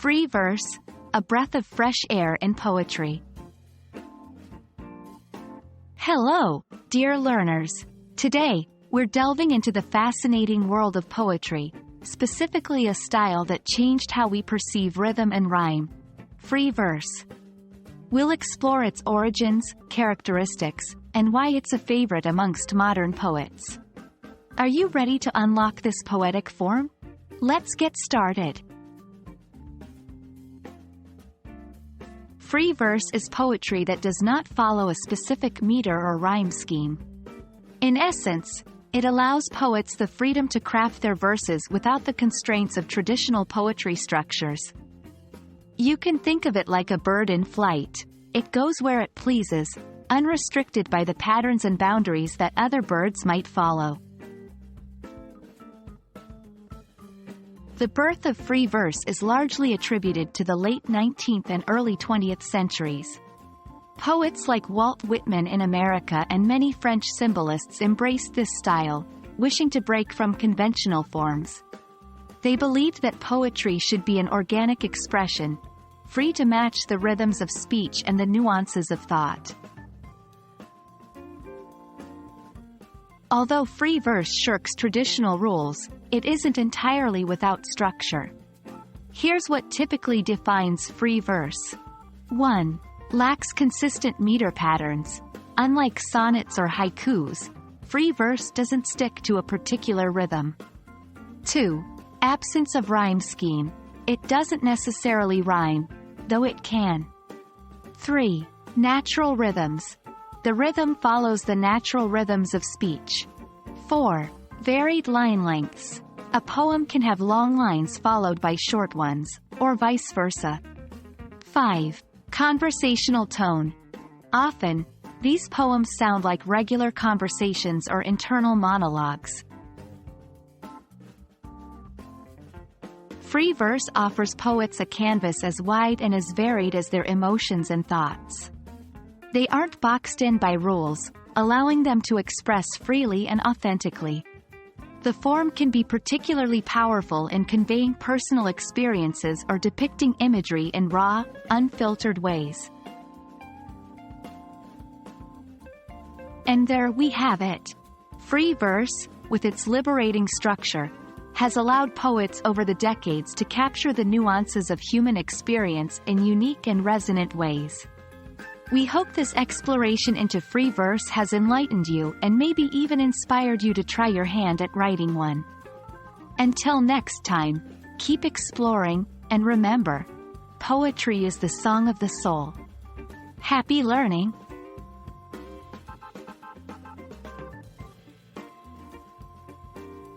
Free verse, a breath of fresh air in poetry. Hello, dear learners. Today, we're delving into the fascinating world of poetry, specifically a style that changed how we perceive rhythm and rhyme: free verse. We'll explore its origins, characteristics, and why it's a favorite amongst modern poets. Are you ready to unlock this poetic form? Let's get started. Free verse is poetry that does not follow a specific meter or rhyme scheme. In essence, it allows poets the freedom to craft their verses without the constraints of traditional poetry structures. You can think of it like a bird in flight. It goes where it pleases, unrestricted by the patterns and boundaries that other birds might follow. The birth of free verse is largely attributed to the late 19th and early 20th centuries. Poets like Walt Whitman in America and many French symbolists embraced this style, wishing to break from conventional forms. They believed that poetry should be an organic expression, free to match the rhythms of speech and the nuances of thought. Although free verse shirks traditional rules, it isn't entirely without structure. Here's what typically defines free verse. 1. Lacks consistent meter patterns. Unlike sonnets or haikus, free verse doesn't stick to a particular rhythm. 2. Absence of rhyme scheme. It doesn't necessarily rhyme, though it can. 3. Natural rhythms. The rhythm follows the natural rhythms of speech. 4. Varied line lengths. A poem can have long lines followed by short ones, or vice versa. 5. Conversational tone. Often, these poems sound like regular conversations or internal monologues. Free verse offers poets a canvas as wide and as varied as their emotions and thoughts. They aren't boxed in by rules, allowing them to express freely and authentically. The form can be particularly powerful in conveying personal experiences or depicting imagery in raw, unfiltered ways. And there we have it. Free verse, with its liberating structure, has allowed poets over the decades to capture the nuances of human experience in unique and resonant ways. We hope this exploration into free verse has enlightened you and maybe even inspired you to try your hand at writing one. Until next time, keep exploring, and remember, poetry is the song of the soul. Happy learning!